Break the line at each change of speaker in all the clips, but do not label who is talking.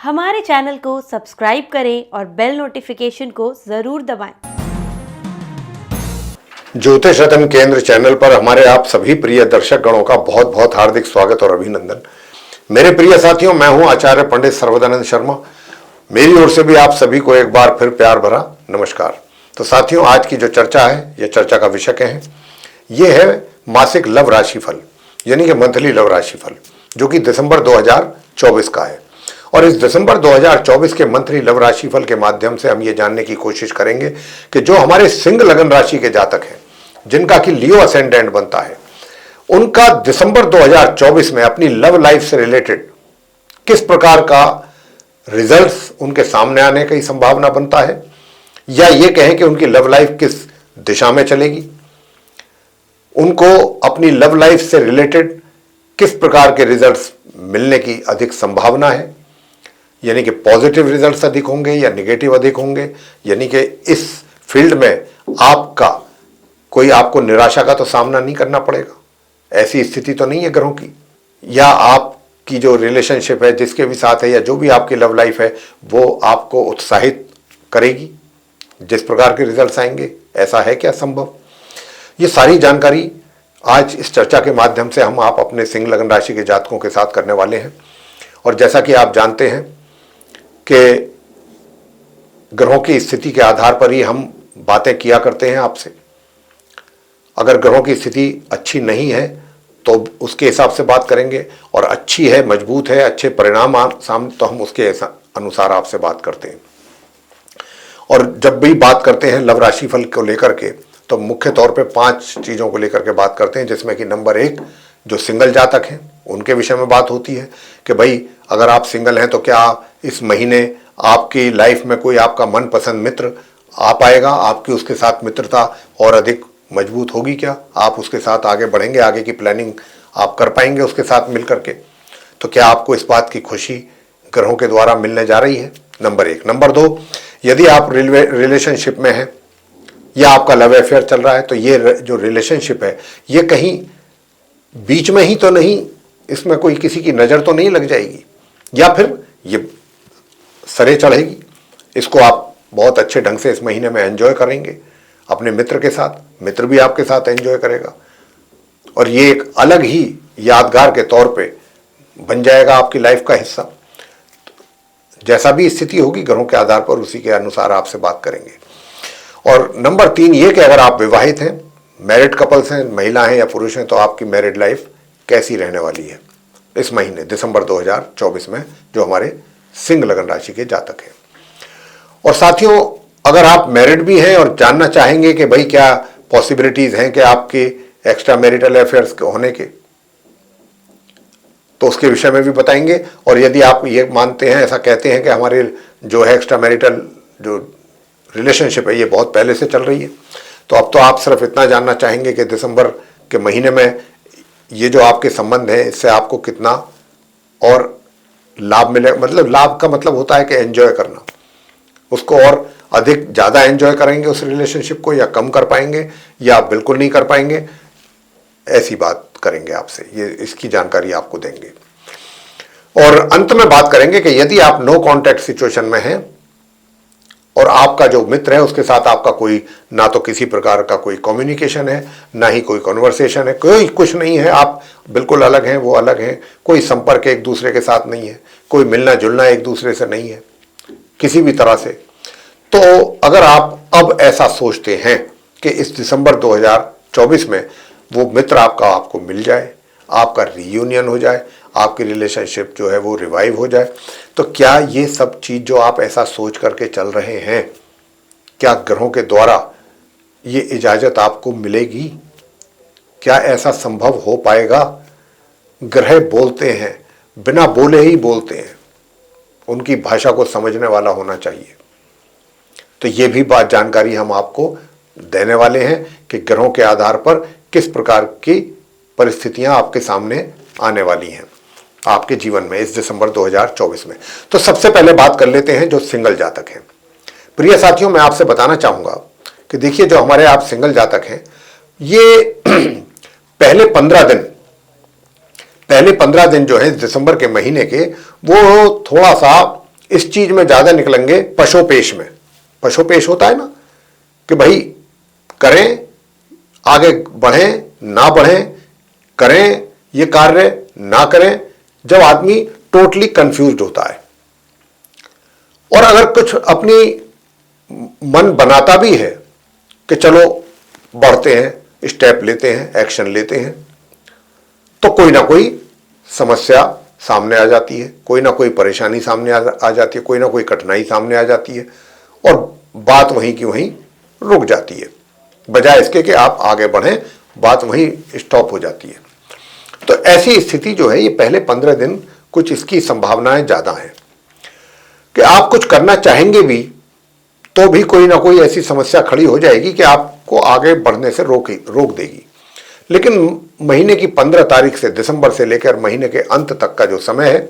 हमारे चैनल को सब्सक्राइब करें और बेल नोटिफिकेशन को जरूर दबाएं।
ज्योतिष रत्न केंद्र चैनल पर हमारे आप सभी प्रिय दर्शक गणों का बहुत बहुत हार्दिक स्वागत और अभिनंदन। मेरे प्रिय साथियों, मैं हूं आचार्य पंडित सर्वदानंद शर्मा। मेरी ओर से भी आप सभी को एक बार फिर प्यार भरा नमस्कार। तो साथियों, आज की जो चर्चा है, यह चर्चा का विषय क्या है? यह है मासिक लव राशिफल, यानी कि मंथली लव राशिफल, जो कि दिसंबर 2024 का है। और इस दिसंबर 2024 के मंथली लव राशिफल के माध्यम से हम ये जानने की कोशिश करेंगे कि जो हमारे सिंह लगन राशि के जातक हैं, जिनका कि लियो असेंडेंट बनता है, उनका दिसंबर 2024 में अपनी लव लाइफ से रिलेटेड किस प्रकार का रिजल्ट्स उनके सामने आने की संभावना बनता है, या ये कहें कि उनकी लव लाइफ किस दिशा में चलेगी, उनको अपनी लव लाइफ से रिलेटेड किस प्रकार के रिजल्ट्स मिलने की अधिक संभावना है, यानी कि पॉजिटिव रिजल्ट्स अधिक होंगे या नेगेटिव अधिक होंगे, यानी कि इस फील्ड में आपको निराशा का तो सामना नहीं करना पड़ेगा, ऐसी स्थिति तो नहीं है ग्रहों की, या आपकी जो रिलेशनशिप है जिसके भी साथ है, या जो भी आपकी लव लाइफ है, वो आपको उत्साहित करेगी जिस प्रकार के रिजल्ट्स आएंगे। ऐसा है क्या संभव? ये सारी जानकारी आज इस चर्चा के माध्यम से हम आप अपने सिंह लगन राशि के जातकों के साथ करने वाले हैं। और जैसा कि आप जानते हैं कि ग्रहों की स्थिति के आधार पर ही हम बातें किया करते हैं आपसे। अगर ग्रहों की स्थिति अच्छी नहीं है तो उसके हिसाब से बात करेंगे, और अच्छी है, मजबूत है, अच्छे परिणाम सामने, तो हम उसके अनुसार आपसे बात करते हैं। और जब भी बात करते हैं लव राशिफल को लेकर के, तो मुख्य तौर पे 5 चीज़ों को लेकर के बात करते हैं, जिसमें कि नंबर 1, जो सिंगल जातक हैं उनके विषय में बात होती है कि भाई अगर आप सिंगल हैं तो क्या इस महीने आपकी लाइफ में कोई आपका मनपसंद मित्र आ पाएगा, आपकी उसके साथ मित्रता और अधिक मजबूत होगी क्या, आप उसके साथ आगे बढ़ेंगे, आगे की प्लानिंग आप कर पाएंगे उसके साथ मिल करके, तो क्या आपको इस बात की खुशी ग्रहों के द्वारा मिलने जा रही है? नंबर 1। नंबर 2, यदि आप रिलेशनशिप में हैं या आपका लव अफेयर चल रहा है, तो ये जो रिलेशनशिप है ये कहीं बीच में ही तो नहीं, इसमें कोई किसी की नज़र तो नहीं लग जाएगी, या फिर ये सरे चढ़ेगी। इसको आप बहुत अच्छे ढंग से इस महीने में एंजॉय करेंगे अपने मित्र के साथ, मित्र भी आपके साथ एंजॉय करेगा, और ये एक अलग ही यादगार के तौर पे बन जाएगा आपकी लाइफ का हिस्सा। जैसा भी स्थिति होगी ग्रहों के आधार पर उसी के अनुसार आपसे बात करेंगे। और नंबर 3 ये कि अगर आप विवाहित हैं, मैरिड कपल्स हैं, महिला हैं या पुरुष हैं, तो आपकी मैरिड लाइफ कैसी रहने वाली है इस महीने दिसंबर 2024 में, जो हमारे सिंह लगन राशि के जातक हैं। और साथियों, अगर आप मैरिड भी हैं और जानना चाहेंगे कि भाई क्या पॉसिबिलिटीज हैं कि आपके एक्स्ट्रा मैरिटल अफेयर्स होने के, तो उसके विषय में भी बताएंगे। और यदि आप ये मानते हैं, ऐसा कहते हैं कि हमारे जो है एक्स्ट्रा मैरिटल जो रिलेशनशिप है ये बहुत पहले से चल रही है, तो अब तो आप सिर्फ इतना जानना चाहेंगे कि दिसंबर के महीने में ये जो आपके संबंध है इससे आपको कितना और लाभ मिले। मतलब लाभ का मतलब होता है कि एंजॉय करना, उसको और अधिक ज़्यादा एंजॉय करेंगे उस रिलेशनशिप को, या कम कर पाएंगे, या बिल्कुल नहीं कर पाएंगे, ऐसी बात करेंगे आपसे, ये इसकी जानकारी आपको देंगे। और अंत में बात करेंगे कि यदि आप नो कॉन्टैक्ट सिचुएशन में हैं और आपका जो मित्र है उसके साथ आपका कोई ना तो किसी प्रकार का कोई कम्युनिकेशन है, ना ही कोई कन्वर्सेशन है, कोई कुछ नहीं है, आप बिल्कुल अलग हैं, वो अलग हैं, कोई संपर्क एक दूसरे के साथ नहीं है, कोई मिलना जुलना एक दूसरे से नहीं है किसी भी तरह से, तो अगर आप अब ऐसा सोचते हैं कि इस दिसंबर 2024 में वो मित्र आपको मिल जाए, आपका रीयूनियन हो जाए, आपकी रिलेशनशिप जो है वो रिवाइव हो जाए, तो क्या ये सब चीज़ जो आप ऐसा सोच करके चल रहे हैं, क्या ग्रहों के द्वारा ये इजाज़त आपको मिलेगी? क्या ऐसा संभव हो पाएगा? ग्रह बोलते हैं, बिना बोले ही बोलते हैं, उनकी भाषा को समझने वाला होना चाहिए। तो ये भी बात जानकारी हम आपको देने वाले हैं कि ग्रहों के आधार पर किस प्रकार की परिस्थितियां आपके सामने आने वाली हैं आपके जीवन में इस दिसंबर 2024 में। तो सबसे पहले बात कर लेते हैं जो सिंगल जातक हैं। प्रिय साथियों, मैं आपसे बताना चाहूंगा कि देखिए, जो हमारे आप सिंगल जातक हैं, ये पहले 15 दिन जो है दिसंबर के महीने के, वो थोड़ा सा इस चीज में ज्यादा निकलेंगे पशोपेश में। पशोपेश होता है ना कि भाई करें, आगे बढ़ें ना बढ़ें, करें ये कार्य ना करें, जब आदमी टोटली कंफ्यूज्ड होता है। और अगर कुछ अपनी मन बनाता भी है कि चलो बढ़ते हैं, स्टेप लेते हैं, एक्शन लेते हैं, तो कोई ना कोई समस्या सामने आ जाती है, कोई ना कोई परेशानी सामने आ जाती है, कोई ना कोई कठिनाई सामने आ जाती है और बात वहीं की वहीं रुक जाती है। बजाय इसके कि आप आगे बढ़ें, बात वहीं स्टॉप हो जाती है। तो ऐसी स्थिति जो है, ये पहले 15 दिन कुछ इसकी संभावनाएं ज्यादा हैं कि आप कुछ करना चाहेंगे भी तो भी कोई ना कोई ऐसी समस्या खड़ी हो जाएगी कि आपको आगे बढ़ने से रोक देगी। लेकिन महीने की 15 तारीख से, दिसंबर से लेकर महीने के अंत तक का जो समय है,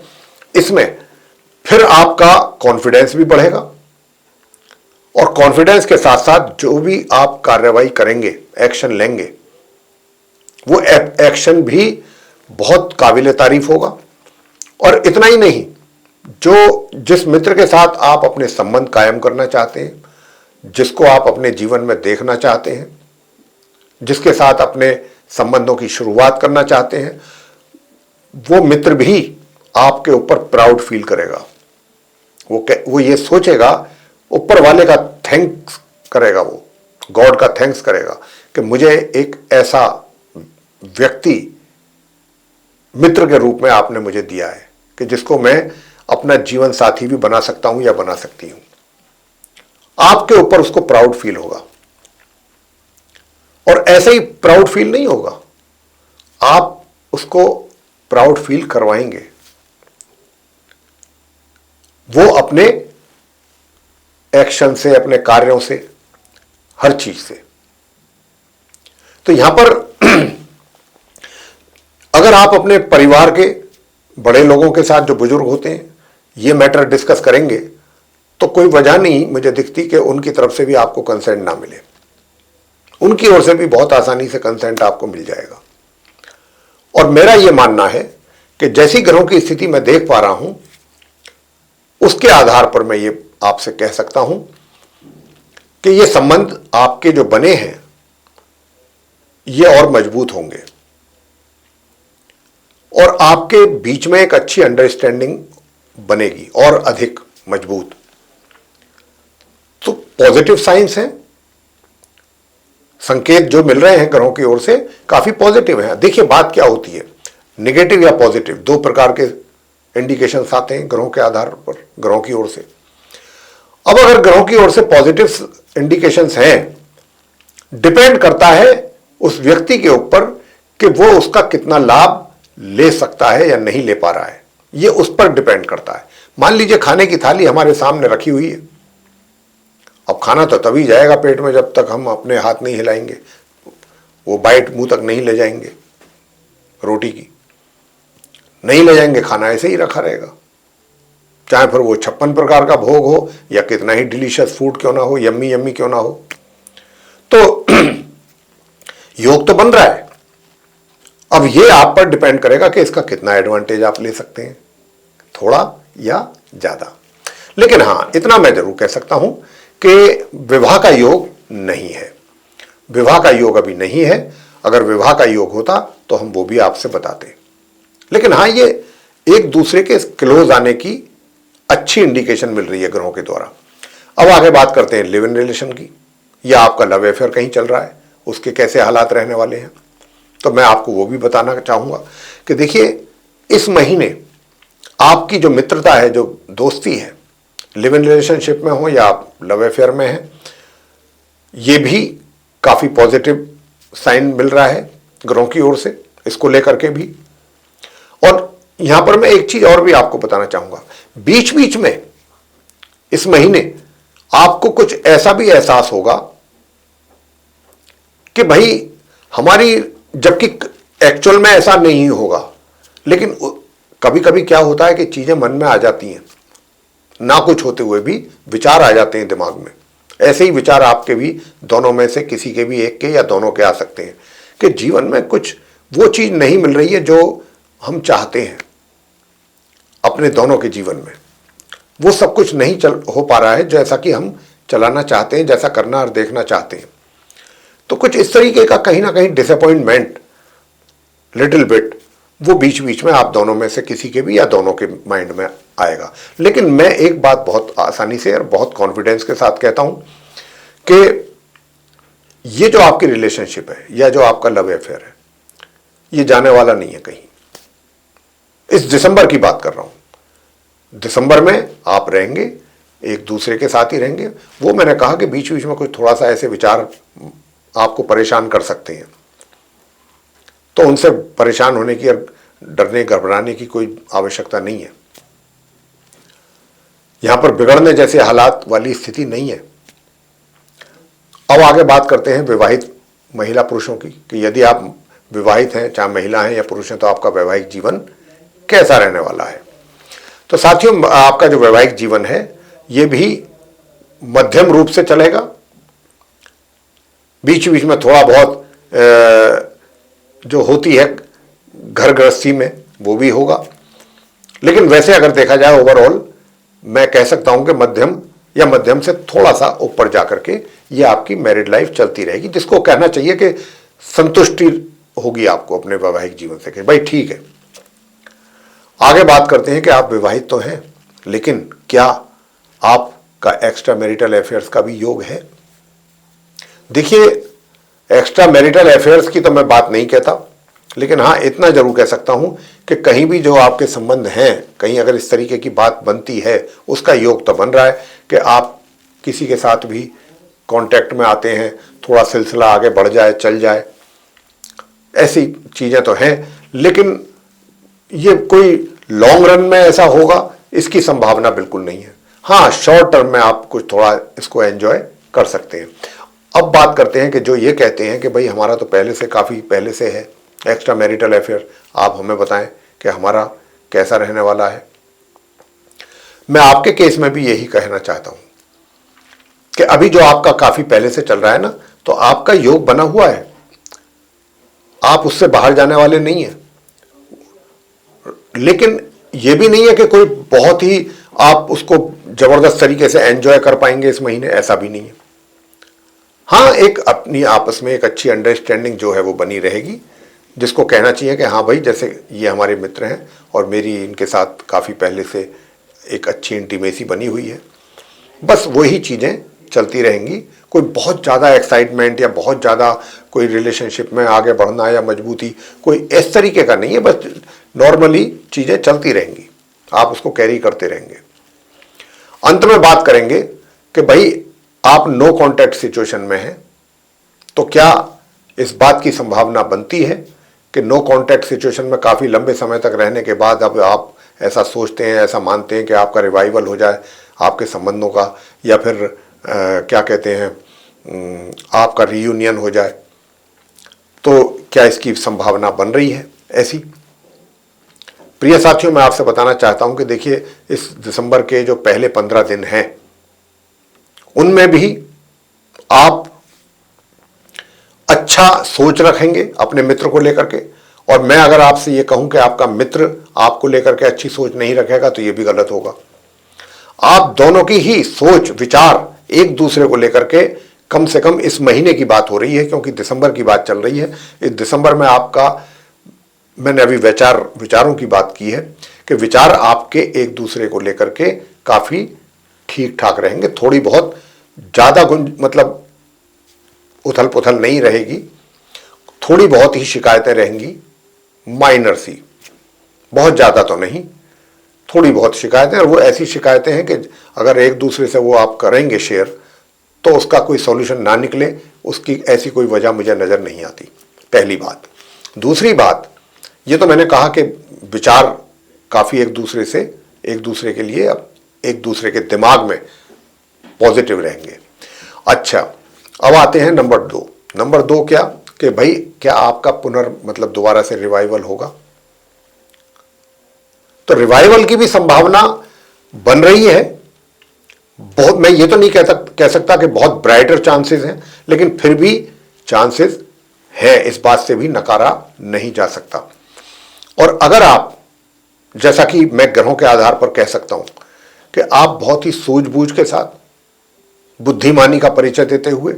इसमें फिर आपका कॉन्फिडेंस भी बढ़ेगा और कॉन्फिडेंस के साथ साथ जो भी आप कार्रवाई करेंगे, एक्शन लेंगे, वो एक्शन भी बहुत काबिले तारीफ होगा। और इतना ही नहीं, जिस मित्र के साथ आप अपने संबंध कायम करना चाहते हैं, जिसको आप अपने जीवन में देखना चाहते हैं, जिसके साथ अपने संबंधों की शुरुआत करना चाहते हैं, वो मित्र भी आपके ऊपर प्राउड फील करेगा। वो ये सोचेगा, ऊपर वाले का थैंक्स करेगा, वो गॉड का थैंक्स करेगा कि मुझे एक ऐसा व्यक्ति मित्र के रूप में आपने मुझे दिया है कि जिसको मैं अपना जीवन साथी भी बना सकता हूं या बना सकती हूं। आपके ऊपर उसको प्राउड फील होगा। और ऐसे ही प्राउड फील नहीं होगा, आप उसको प्राउड फील करवाएंगे, वो अपने एक्शन से, अपने कार्यों से, हर चीज से। तो यहां पर अगर आप अपने परिवार के बड़े लोगों के साथ, जो बुजुर्ग होते हैं, ये मैटर डिस्कस करेंगे तो कोई वजह नहीं मुझे दिखती कि उनकी तरफ से भी आपको कंसेंट ना मिले। उनकी ओर से भी बहुत आसानी से कंसेंट आपको मिल जाएगा। और मेरा यह मानना है कि जैसी ग्रहों की स्थिति मैं देख पा रहा हूं, उसके आधार पर मैं ये आपसे कह सकता हूं कि ये संबंध आपके जो बने हैं, ये और मजबूत होंगे और आपके बीच में एक अच्छी अंडरस्टैंडिंग बनेगी और अधिक मजबूत। तो पॉजिटिव साइंस हैं, संकेत जो मिल रहे हैं ग्रहों की ओर से काफी पॉजिटिव हैं। देखिए बात क्या होती है, नेगेटिव या पॉजिटिव, दो प्रकार के इंडिकेशंस आते हैं ग्रहों के आधार पर, ग्रहों की ओर से। अब अगर ग्रहों की ओर से पॉजिटिव इंडिकेशंस हैं, डिपेंड करता है उस व्यक्ति के ऊपर कि वो उसका कितना लाभ ले सकता है या नहीं ले पा रहा है, ये उस पर डिपेंड करता है। मान लीजिए खाने की थाली हमारे सामने रखी हुई है, अब खाना तो तभी जाएगा पेट में जब तक हम अपने हाथ नहीं हिलाएंगे, वो बाइट मुंह तक नहीं ले जाएंगे, रोटी की नहीं ले जाएंगे, खाना ऐसे ही रखा रहेगा। चाहे फिर वो 56 प्रकार का भोग हो या कितना ही डिलीशियस फूड क्यों ना हो, यम्मी यम्मी क्यों ना हो, तो योग तो बन रहा है। अब ये आप पर डिपेंड करेगा कि इसका कितना एडवांटेज आप ले सकते हैं, थोड़ा या ज्यादा। लेकिन हां, इतना मैं जरूर कह सकता हूं कि विवाह का योग नहीं है, विवाह का योग अभी नहीं है। अगर विवाह का योग होता तो हम वो भी आपसे बताते। लेकिन हां, ये एक दूसरे के क्लोज आने की अच्छी इंडिकेशन मिल रही है ग्रहों के द्वारा। अब आगे बात करते हैं लिव इन रिलेशन की, या आपका लव अफेयर कहीं चल रहा है, उसके कैसे हालात रहने वाले हैं। तो मैं आपको वो भी बताना चाहूंगा कि देखिए, इस महीने आपकी जो मित्रता है, जो दोस्ती है, लिव इन रिलेशनशिप में हो या आप लव अफेयर में हैं, ये भी काफी पॉजिटिव साइन मिल रहा है ग्रहों की ओर से, इसको लेकर के भी। और यहां पर मैं एक चीज और भी आपको बताना चाहूंगा, बीच बीच में इस महीने आपको कुछ ऐसा भी एहसास होगा कि भाई हमारी, जबकि एक्चुअल में ऐसा नहीं होगा, लेकिन कभी कभी क्या होता है कि चीजें मन में आ जाती हैं, ना कुछ होते हुए भी विचार आ जाते हैं दिमाग में। ऐसे ही विचार आपके भी, दोनों में से किसी के भी एक के या दोनों के आ सकते हैं कि जीवन में कुछ वो चीज नहीं मिल रही है जो हम चाहते हैं अपने दोनों के जीवन में। वो सब कुछ नहीं हो पा रहा है जैसा कि हम चलाना चाहते हैं, जैसा करना और देखना चाहते हैं। तो कुछ इस तरीके का कहीं ना कहीं डिसअपॉइंटमेंट लिटिल बिट वो बीच बीच में आप दोनों में से किसी के भी या दोनों के माइंड में आएगा। लेकिन मैं एक बात बहुत आसानी से और बहुत कॉन्फिडेंस के साथ कहता हूं कि ये जो आपकी रिलेशनशिप है या जो आपका लव अफेयर है, ये जाने वाला नहीं है कहीं। इस दिसंबर की बात कर रहा हूं। दिसंबर में आप रहेंगे, एक दूसरे के साथ ही रहेंगे। वो मैंने कहा कि बीच बीच में कुछ थोड़ा सा ऐसे विचार आपको परेशान कर सकते हैं, तो उनसे परेशान होने की और डरने घबराने की कोई आवश्यकता नहीं है। यहां पर बिगड़ने जैसे हालात वाली स्थिति नहीं है। अब आगे बात करते हैं विवाहित महिला पुरुषों की, कि यदि आप विवाहित हैं, चाहे महिला हैं या पुरुष हैं, तो आपका वैवाहिक जीवन कैसा रहने वाला है। तो साथियों, आपका जो वैवाहिक जीवन है ये भी मध्यम रूप से चलेगा। बीच बीच में थोड़ा बहुत जो होती है घर गृहस्थी में वो भी होगा, लेकिन वैसे अगर देखा जाए ओवरऑल मैं कह सकता हूं कि मध्यम या मध्यम से थोड़ा सा ऊपर जाकर के ये आपकी मैरिड लाइफ चलती रहेगी, जिसको कहना चाहिए कि संतुष्टि होगी आपको अपने वैवाहिक जीवन से कि भाई ठीक है। आगे बात करते हैं कि आप विवाहित तो हैं, लेकिन क्या आपका एक्स्ट्रा मैरिटल अफेयर्स का भी योग है। देखिए, एक्स्ट्रा मैरिटल अफेयर्स की तो मैं बात नहीं कहता, लेकिन हाँ इतना जरूर कह सकता हूं कि कहीं भी जो आपके संबंध हैं, कहीं अगर इस तरीके की बात बनती है, उसका योग तो बन रहा है कि आप किसी के साथ भी कांटेक्ट में आते हैं, थोड़ा सिलसिला आगे बढ़ जाए, चल जाए, ऐसी चीजें तो हैं। लेकिन ये कोई लॉन्ग रन में ऐसा होगा इसकी संभावना बिल्कुल नहीं है। हाँ, शॉर्ट टर्म में आप कुछ थोड़ा इसको एंजॉय कर सकते हैं। अब बात करते हैं कि जो ये कहते हैं कि भाई हमारा तो पहले से काफ़ी पहले से है एक्स्ट्रा मैरिटल अफेयर, आप हमें बताएं कि हमारा कैसा रहने वाला है। मैं आपके केस में भी यही कहना चाहता हूं कि अभी जो आपका काफ़ी पहले से चल रहा है ना, तो आपका योग बना हुआ है, आप उससे बाहर जाने वाले नहीं हैं। लेकिन यह भी नहीं है कि कोई बहुत ही आप उसको जबरदस्त तरीके से एंजॉय कर पाएंगे इस महीने, ऐसा भी नहीं है। हाँ, एक अपनी आपस में एक अच्छी अंडरस्टैंडिंग जो है वो बनी रहेगी, जिसको कहना चाहिए कि हाँ भाई, जैसे ये हमारे मित्र हैं और मेरी इनके साथ काफ़ी पहले से एक अच्छी इंटीमेसी बनी हुई है, बस वही चीज़ें चलती रहेंगी। कोई बहुत ज़्यादा एक्साइटमेंट या बहुत ज़्यादा कोई रिलेशनशिप में आगे बढ़ना या मजबूती, कोई इस तरीके का नहीं है। बस नॉर्मली चीज़ें चलती रहेंगी, आप उसको कैरी करते रहेंगे। अंत में बात करेंगे कि भाई आप नो कॉन्टैक्ट सिचुएशन में हैं, तो क्या इस बात की संभावना बनती है कि नो कॉन्टैक्ट सिचुएशन में काफ़ी लंबे समय तक रहने के बाद अब आप ऐसा सोचते हैं, ऐसा मानते हैं कि आपका रिवाइवल हो जाए आपके संबंधों का, या फिर क्या कहते हैं, आपका रीयूनियन हो जाए। तो क्या इसकी संभावना बन रही है ऐसी? प्रिय साथियों, मैं आपसे बताना चाहता हूं कि देखिए, इस दिसंबर के जो पहले 15 दिन हैं उनमें भी आप अच्छा सोच रखेंगे अपने मित्र को लेकर के। और मैं अगर आपसे ये कहूं कि आपका मित्र आपको लेकर के अच्छी सोच नहीं रखेगा, तो ये भी गलत होगा। आप दोनों की ही सोच विचार एक दूसरे को लेकर के, कम से कम इस महीने की बात हो रही है, क्योंकि दिसंबर की बात चल रही है। इस दिसंबर में आपका, मैंने अभी विचारों की बात की है कि विचार आपके एक दूसरे को लेकर के काफी ठीक ठाक रहेंगे। थोड़ी बहुत ज्यादा मतलब उथल पुथल नहीं रहेगी, थोड़ी बहुत ही शिकायतें रहेंगी, माइनर सी, बहुत ज्यादा तो नहीं, थोड़ी बहुत शिकायतें। और वो ऐसी शिकायतें हैं कि अगर एक दूसरे से वो आप करेंगे शेयर, तो उसका कोई सॉल्यूशन ना निकले, उसकी ऐसी कोई वजह मुझे नजर नहीं आती, पहली बात। दूसरी बात, ये तो मैंने कहा कि विचार काफी एक दूसरे के लिए, एक दूसरे के दिमाग में पॉजिटिव रहेंगे। अच्छा, अब आते हैं नंबर 2। नंबर 2 क्या, कि भाई क्या आपका मतलब दोबारा से रिवाइवल होगा? तो रिवाइवल की भी संभावना बन रही है बहुत। मैं ये तो नहीं कह सकता कि बहुत ब्राइटर चांसेस हैं, लेकिन फिर भी चांसेस है, इस बात से भी नकारा नहीं जा सकता। और अगर आप, जैसा कि मैं ग्रहों के आधार पर कह सकता हूं कि आप बहुत ही सूझबूझ के साथ, बुद्धिमानी का परिचय देते हुए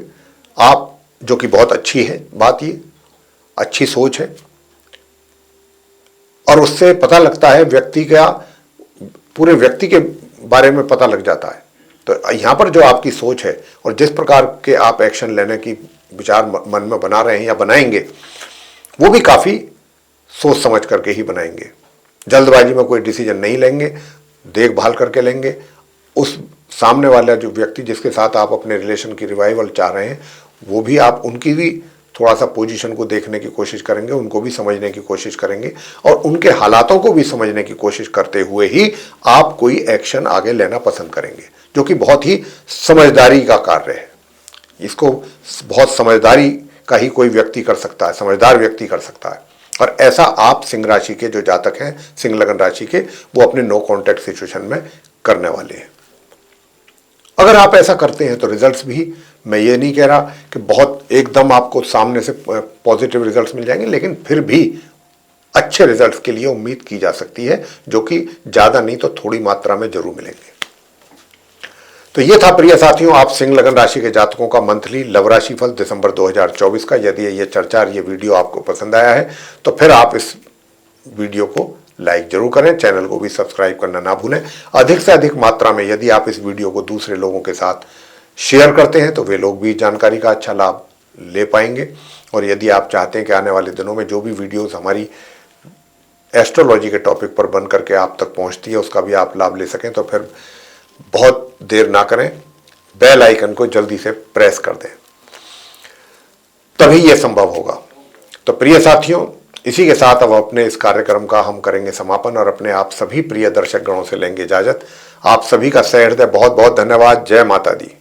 आप, जो कि बहुत अच्छी है बात, ये अच्छी सोच है, और उससे पता लगता है व्यक्ति का, पूरे व्यक्ति के बारे में पता लग जाता है। तो यहाँ पर जो आपकी सोच है और जिस प्रकार के आप एक्शन लेने की विचार मन में बना रहे हैं या बनाएंगे, वो भी काफ़ी सोच समझ करके ही बनाएंगे। जल्दबाजी में कोई डिसीजन नहीं लेंगे, देखभाल करके लेंगे। उस सामने वाला जो व्यक्ति जिसके साथ आप अपने रिलेशन की रिवाइवल चाह रहे हैं, वो भी आप उनकी भी थोड़ा सा पोजीशन को देखने की कोशिश करेंगे, उनको भी समझने की कोशिश करेंगे और उनके हालातों को भी समझने की कोशिश करते हुए ही आप कोई एक्शन आगे लेना पसंद करेंगे, जो कि बहुत ही समझदारी का कार्य है। इसको बहुत समझदारी का ही कोई व्यक्ति कर सकता है, समझदार व्यक्ति कर सकता है। और ऐसा आप सिंह राशि के जो जातक हैं, सिंह लगन राशि के, वो अपने नो कॉन्टैक्ट सिचुएशन में करने वाले हैं। अगर आप ऐसा करते हैं तो रिजल्ट्स भी, मैं ये नहीं कह रहा कि बहुत एकदम आपको सामने से पॉजिटिव रिजल्ट्स मिल जाएंगे, लेकिन फिर भी अच्छे रिजल्ट्स के लिए उम्मीद की जा सकती है, जो कि ज़्यादा नहीं तो थोड़ी मात्रा में जरूर मिलेंगे। तो ये था प्रिय साथियों, आप सिंह लगन राशि के जातकों का मंथली लव राशि फल दिसंबर 2024 का। यदि ये चर्चा, ये वीडियो आपको पसंद आया है तो फिर आप इस वीडियो को लाइक जरूर करें, चैनल को भी सब्सक्राइब करना ना भूलें। अधिक से अधिक मात्रा में यदि आप इस वीडियो को दूसरे लोगों के साथ शेयर करते हैं तो वे लोग भी जानकारी का अच्छा लाभ ले पाएंगे। और यदि आप चाहते हैं कि आने वाले दिनों में जो भी वीडियोस हमारी एस्ट्रोलॉजी के टॉपिक पर बन करके आप तक पहुंचती है, उसका भी आप लाभ ले सकें, तो फिर बहुत देर ना करें, बेल आइकन को जल्दी से प्रेस कर दें, तभी यह संभव होगा। तो प्रिय साथियों, इसी के साथ अब अपने इस कार्यक्रम का हम करेंगे समापन और अपने आप सभी प्रिय दर्शक गणों से लेंगे इजाजत। आप सभी का सहृदय बहुत बहुत धन्यवाद। जय माता दी।